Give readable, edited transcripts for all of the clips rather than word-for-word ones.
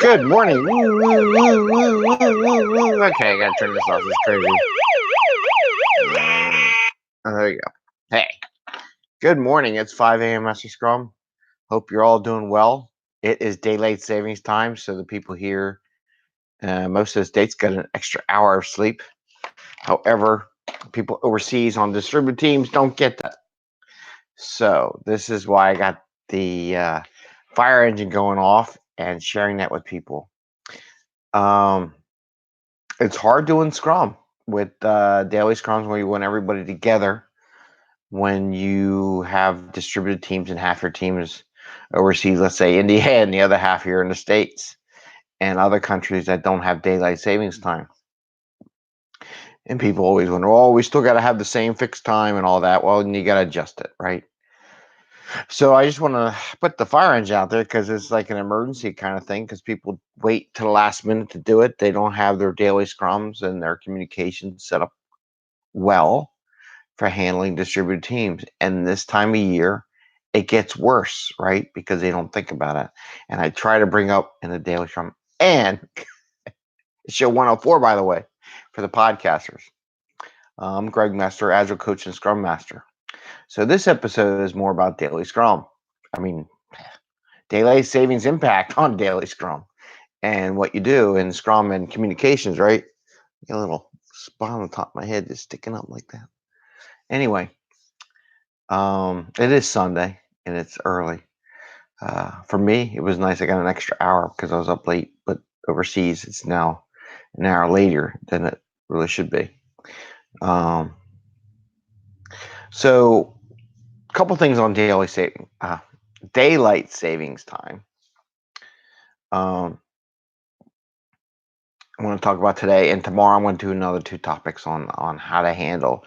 Good morning. Woo, woo, woo, woo, woo, woo, woo. Okay, I gotta turn this off. It's crazy. Oh, there you go. Hey, good morning. It's 5 a.m. Mester Scrum. Hope you're all doing well. It is daylight savings time, so the people here, most of the states, got an extra hour of sleep. However, people overseas on distributed teams don't get that. So this is why I got the fire engine going off and sharing that with people. It's hard doing Scrum with daily Scrums where you want everybody together when you have distributed teams and half your team is overseas, let's say India, and the other half here in the States and other countries that don't have daylight savings time. And people always wonder, oh, we still got to have the same fixed time and all that. Well, you got to adjust it, right? So I just want to put the fire engine out there because it's like an emergency kind of thing because people wait to the last minute to do it. They don't have their daily Scrums and their communication set up well for handling distributed teams. And this time of year, it gets worse, right? Because they don't think about it. And I try to bring up in the daily Scrum and show 104, by the way, for the podcasters. I'm Greg Mester, Agile Coach and Scrum Master. So this episode is more about daily Scrum. I mean, daylight savings impact on daily Scrum and what you do in Scrum and communications, right? Get a little spot on the top of my head just sticking up like that. Anyway, it is Sunday and it's early. For me, it was nice. I got an extra hour because I was up late, but overseas, it's now an hour later than it really should be. So a couple things on daylight savings time. I want to talk about today and tomorrow. I'm going to do another two topics on how to handle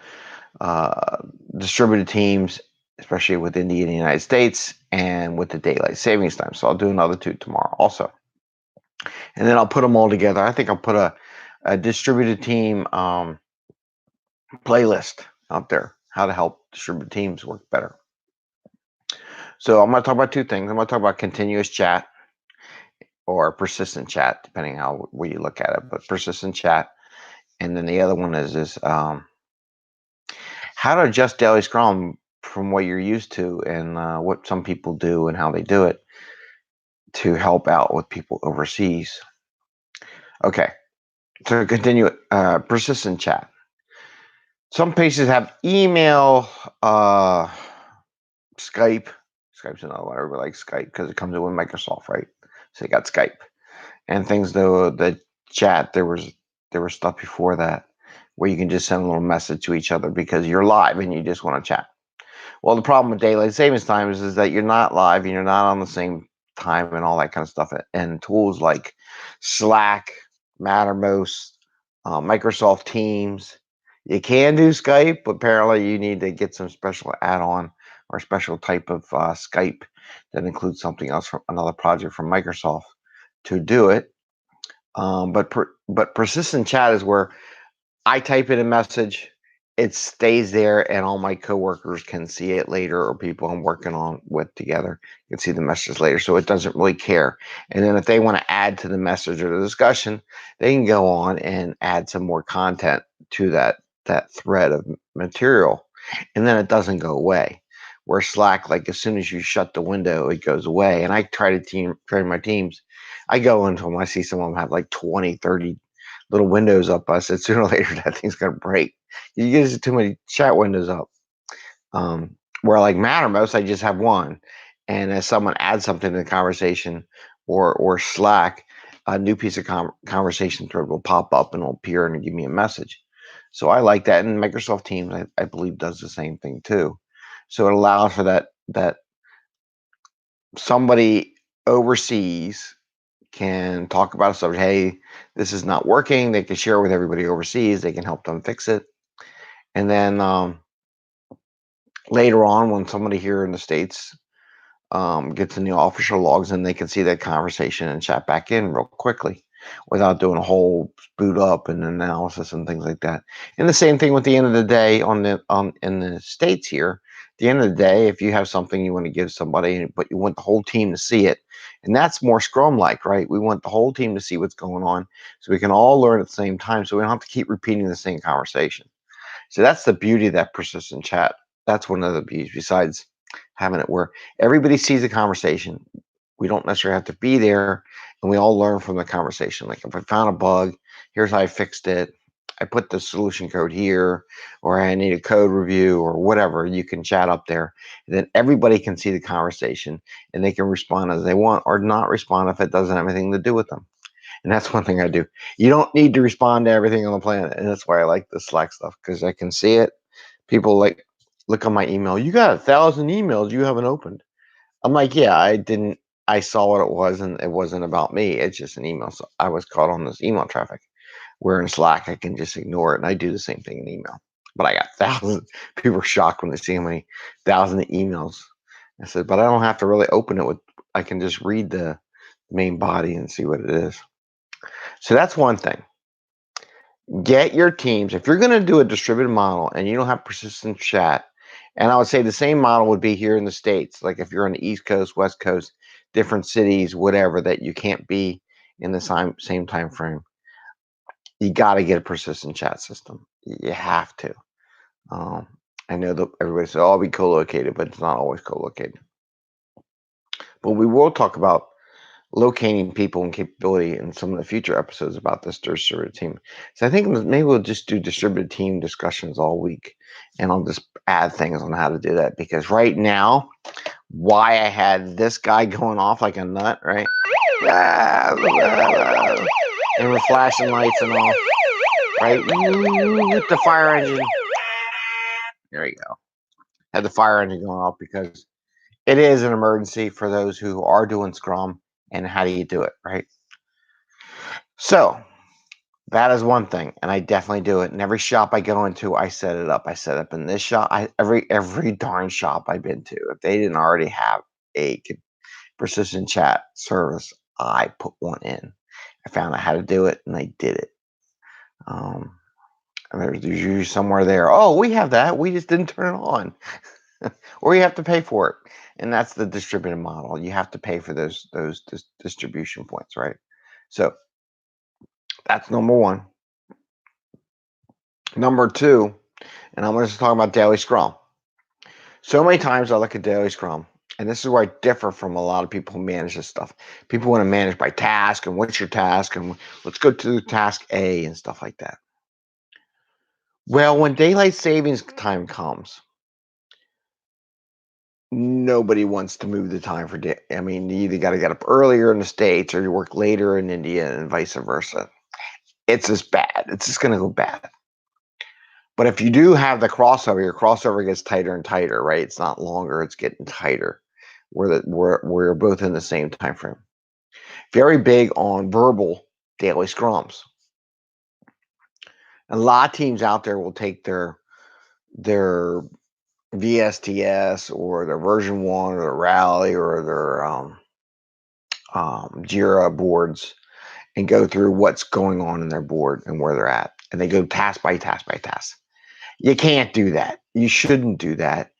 distributed teams, especially within the United States and with the daylight savings time. So I'll do another two tomorrow also. And then I'll put them all together. I think I'll put a distributed team playlist out there, how to help distributed teams work better. So I'm going to talk about two things. I'm going to talk about continuous chat or persistent chat, depending on where you look at it, but persistent chat. And then the other one is how to adjust daily Scrum from what you're used to and what some people do and how they do it to help out with people overseas. Okay, so continue persistent chat. Some places have email, Skype. Skype's another one. Everybody likes Skype because it comes in with Microsoft, right? So you got Skype and things. Though the chat, there was stuff before that where you can just send a little message to each other because you're live and you just want to chat. Well, the problem with daylight savings time is that you're not live and you're not on the same time and all that kind of stuff. And tools like Slack, Mattermost, Microsoft Teams. You can do Skype, but apparently you need to get some special add-on or special type of Skype that includes something else from another project from Microsoft to do it. But persistent chat is where I type in a message, it stays there, and all my coworkers can see it later, or people I'm working on with together can see the message later. So it doesn't really care. And then if they want to add to the message or the discussion, they can go on and add some more content to that thread of material, and then it doesn't go away. Where Slack, like as soon as you shut the window, it goes away. And I try to train my teams. I go into them, I see some of them have like 20, 30 little windows up. I said, sooner or later, that thing's going to break. You get too many chat windows up. Where like Mattermost, I just have one. And as someone adds something to the conversation or Slack, a new piece of conversation thread will pop up and it'll appear and give me a message. So I like that. And Microsoft Teams, I believe, does the same thing too. So it allows for that somebody overseas can talk about a subject. Hey, this is not working. They can share it with everybody overseas. They can help them fix it. And then later on, when somebody here in the States gets in the official logs, and they can see that conversation and chat back in real quickly without doing a whole boot up and analysis and things like that. And the same thing with the end of the day in the States here. At the end of the day, if you have something you want to give somebody, but you want the whole team to see it, and that's more Scrum-like, right? We want the whole team to see what's going on so we can all learn at the same time so we don't have to keep repeating the same conversation. So that's the beauty of that persistent chat. That's one of the beauties, besides having it where everybody sees the conversation. We don't necessarily have to be there, and we all learn from the conversation. Like if I found a bug, here's how I fixed it. I put the solution code here, or I need a code review, or whatever. You can chat up there, and then everybody can see the conversation, and they can respond as they want, or not respond if it doesn't have anything to do with them. And that's one thing I do. You don't need to respond to everything on the planet, and that's why I like the Slack stuff, because I can see it. People like look on my email. You got 1,000 emails you haven't opened. I'm like, yeah, I didn't. I saw what it was, and it wasn't about me. It's just an email. So I was caught on this email traffic. Where in Slack, I can just ignore it, and I do the same thing in email. But I got thousands. People are shocked when they see how many thousand emails. I said, but I don't have to really open it with. I can just read the main body and see what it is. So that's one thing. Get your teams. If you're going to do a distributed model and you don't have persistent chat, and I would say the same model would be here in the States. Like if you're on the East Coast, West Coast, different cities, whatever, that you can't be in the same time frame. You got to get a persistent chat system. You have to. Um, I know that everybody says, "Oh, I'll be co-located," but it's not always co-located. But we will talk about locating people and capability in some of the future episodes about this distributed team. So I think maybe we'll just do distributed team discussions all week, and I'll just add things on how to do that, because right now, why I had this guy going off like a nut, right? And with flashing lights and all, right? With the fire engine. There you go. Had the fire engine going off because it is an emergency for those who are doing Scrum, and how do you do it, right? So that is one thing, and I definitely do it. In every shop I go into, I set it up. I set up in this shop. Every darn shop I've been to, if they didn't already have a persistent chat service, I put one in. I found out how to do it, and I did it. And there's usually somewhere there. Oh, we have that. We just didn't turn it on, or you have to pay for it. And that's the distributed model. You have to pay for those distribution points, right? So that's number one. Number two, and I'm going to talk about daily Scrum. So many times I look at daily Scrum, and this is where I differ from a lot of people who manage this stuff. People want to manage by task, and what's your task, and let's go to task A and stuff like that. Well, when daylight savings time comes, nobody wants to move the time for day. I mean, you either got to get up earlier in the States or you work later in India, and vice versa. It's just bad. It's just going to go bad. But if you do have the crossover, your crossover gets tighter and tighter, right? It's not longer; it's getting tighter. We're both in the same time frame. Very big on verbal daily scrums. A lot of teams out there will take their VSTS or their version 1 or their Rally or their Jira boards and go through what's going on in their board and where they're at. And they go task by task by task. You can't do that. You shouldn't do that.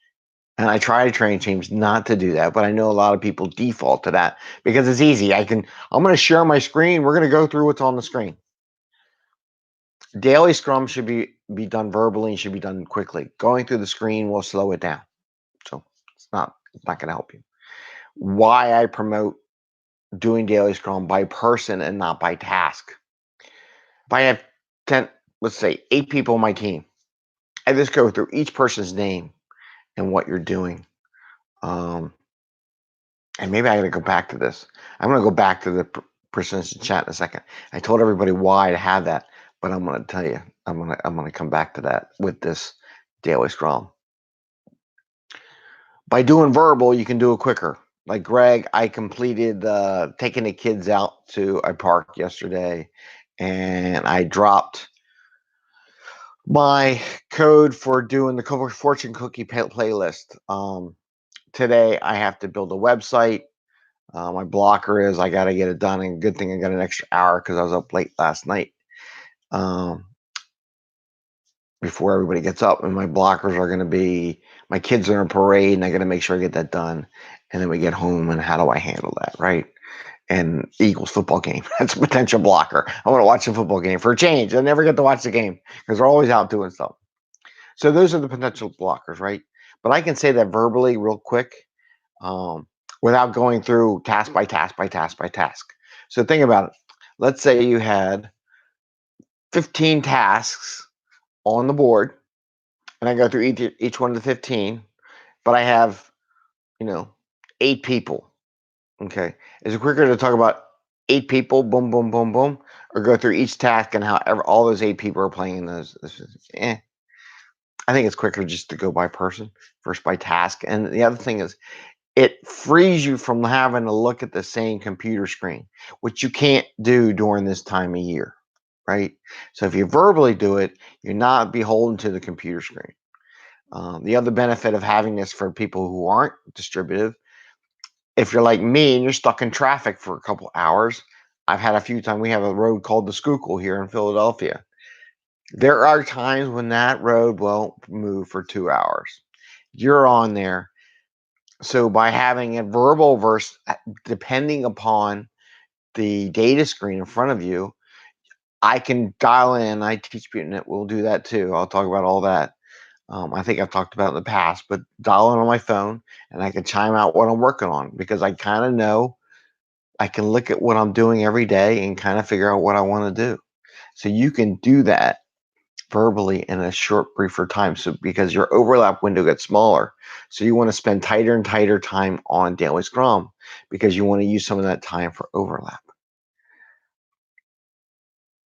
And I try to train teams not to do that, but I know a lot of people default to that because it's easy. I'm going to share my screen. We're going to go through what's on the screen. Daily Scrum should be done verbally and should be done quickly. Going through the screen will slow it down. So it's not going to help you. Why I promote doing daily Scrum by person and not by task. If I have 10, let's say 8 people on my team, I just go through each person's name and what you're doing. And maybe I got to go back to this. I'm going to go back to the persistent chat in a second. I told everybody why to have that, but I'm going to tell you, I'm going to come back to that with this daily Scrum. By doing verbal, you can do it quicker. Like Greg, I completed taking the kids out to a park yesterday, and I dropped my code for doing the fortune cookie playlist. Today, I have to build a website. My blocker is I got to get it done, and good thing I got an extra hour because I was up late last night. before everybody gets up, and my blockers are going to be my kids are in a parade, and I got to make sure I get that done. And then we get home, and how do I handle that, right? And Eagles football game, that's a potential blocker. I want to watch a football game for a change. I never get to watch the game because they're always out doing stuff. So those are the potential blockers, right? But I can say that verbally real quick, um, without going through task by task by task by task. So think about it. Let's say you had 15 tasks on the board, and I go through each one of the 15, but I have, you know, 8 people. Okay. Is it quicker to talk about 8 people, boom, boom, boom, boom, or go through each task and how all those 8 people are playing in those? I think it's quicker just to go by person, first by task. And the other thing is, it frees you from having to look at the same computer screen, which you can't do during this time of year, right? So if you verbally do it, you're not beholden to the computer screen. The other benefit of having this for people who aren't distributive, if you're like me and you're stuck in traffic for a couple hours, I've had a few times. We have a road called the Schuylkill here in Philadelphia. There are times when that road won't move for 2 hours. You're on there. So by having a verbal verse, depending upon the data screen in front of you, I can dial in. I teach people that we'll do that too. I'll talk about all that. I think I've talked about it in the past, but dial in on my phone and I can chime out what I'm working on because I kind of know I can look at what I'm doing every day and kind of figure out what I want to do. So you can do that verbally in a short, briefer time. So because your overlap window gets smaller. So you want to spend tighter and tighter time on daily Scrum because you want to use some of that time for overlap.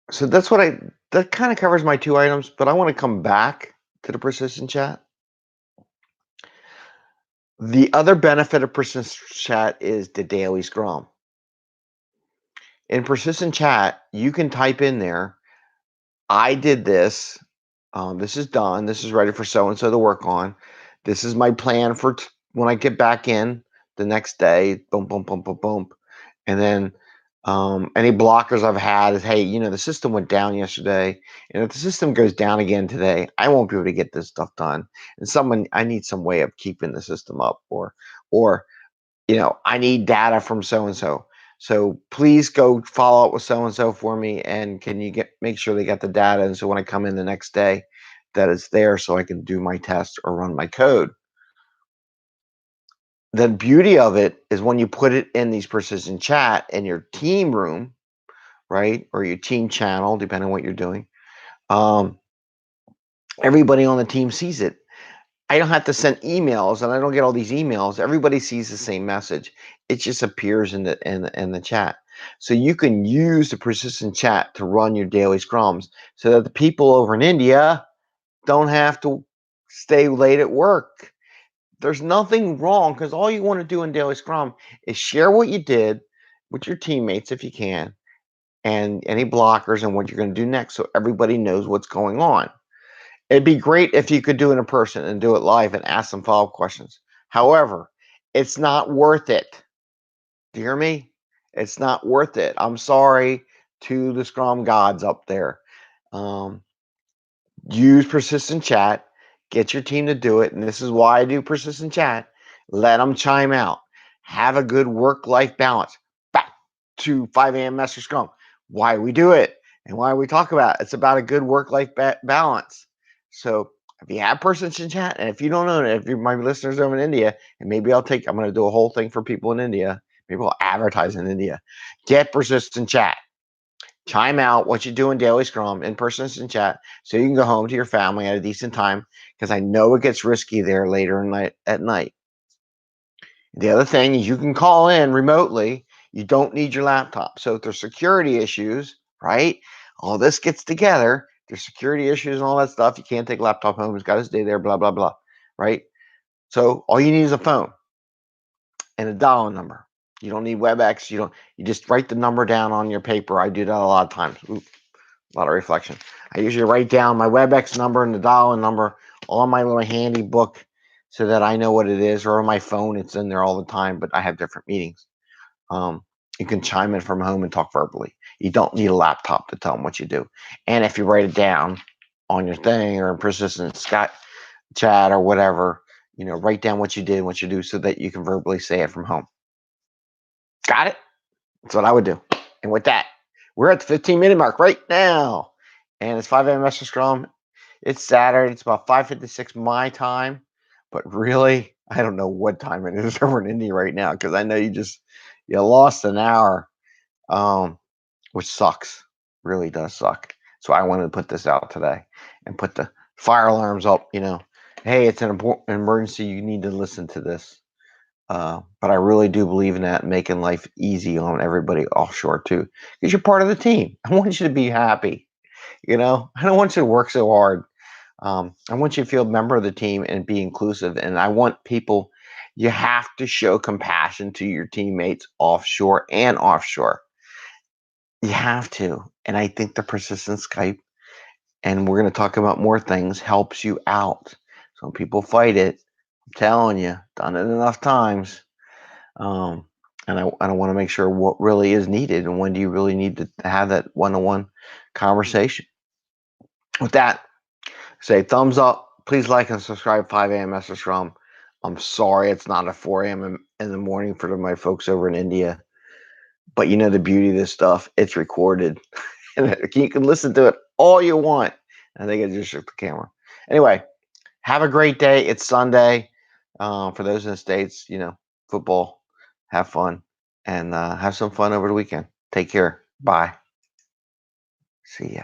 So that kind of covers my 2 items, but I want to come back to the persistent chat. The other benefit of persistent chat is the daily Scrum. In persistent chat, you can type in there, I did this. This is done. This is ready for so-and-so to work on. This is my plan for when I get back in the next day. Boom, boom, boom, boom, boom. And then any blockers I've had is, hey, the system went down yesterday. And if the system goes down again today, I won't be able to get this stuff done. And I need some way of keeping the system up or I need data from so-and-so. So please go follow up with so-and-so for me. And can you make sure they got the data? And so when I come in the next day, that it's there so I can do my test or run my code. The beauty of it is when you put it in these persistent chat in your team room, right? Or your team channel, depending on what you're doing. Everybody on the team sees it. I don't have to send emails, and I don't get all these emails. Everybody sees the same message. It just appears in the chat. So you can use the persistent chat to run your daily scrums, so that the people over in India don't have to stay late at work. There's nothing wrong because all you want to do in daily scrum is share what you did with your teammates if you can, and any blockers and what you're going to do next, so everybody knows what's going on. It'd be great if you could do it in person and do it live and ask some follow-up questions. However, it's not worth it. Do you hear me? It's not worth it. I'm sorry to the Scrum gods up there. Um, Use persistent chat. Get your team to do it. And this is why I do persistent chat. Let them chime out. Have a good work-life balance. Back to 5am Mester Scrum. Why we do it and why we talk about it. It's about a good work-life balance. So if you have persistent chat, and if you don't know it, if you're my listeners over in India, and maybe I'm going to do a whole thing for people in India. Maybe I'll advertise in India. Get persistent chat. Chime out what you do in daily Scrum in persistent chat so you can go home to your family at a decent time, because I know it gets risky there later at night. The other thing is you can call in remotely. You don't need your laptop. So if there's security issues, right? All this gets together. There's security issues and all that stuff. You can't take laptop home. It's got to stay there, blah, blah, blah, right? So all you need is a phone and a dial number. You don't need WebEx. You just write the number down on your paper. I do that a lot of times. Ooh, a lot of reflection. I usually write down my WebEx number and the dial number on my little handy book so that I know what it is, or on my phone, it's in there all the time, but I have different meetings. You can chime in from home and talk verbally. You don't need a laptop to tell them what you do. And if you write it down, on your thing or in persistent Scott chat or whatever. Write down what you did, what you do, so that you can verbally say it from home. Got it? That's what I would do. And with that, we're at the 15-minute mark right now. And it's 5 a.m. Mester Scrum. It's Saturday. It's about 5:56 my time. But really, I don't know what time it is over in India right now, because I know you lost an hour, which sucks. Really does suck. So I wanted to put this out today and put the fire alarms up. Hey, it's an important emergency. You need to listen to this. But I really do believe in that, making life easy on everybody offshore too, because you're part of the team. I want you to be happy. I don't want you to work so hard. I want you to feel a member of the team and be inclusive. And I want people, you have to show compassion to your teammates offshore and offshore. You have to. And I think the persistent Skype, and we're going to talk about more things, helps you out. Some people fight it. I'm telling you, done it enough times. And I want to make sure what really is needed and when do you really need to have that one-on-one conversation. With that, say thumbs up. Please like and subscribe. 5 a.m. Mester Scrum. I'm sorry it's not at 4 a.m. in the morning for my folks over in India. But the beauty of this stuff, it's recorded. And you can listen to it all you want. I think I just shook the camera. Anyway, have a great day. It's Sunday. For those in the States, football. Have fun. And have some fun over the weekend. Take care. Bye. See ya.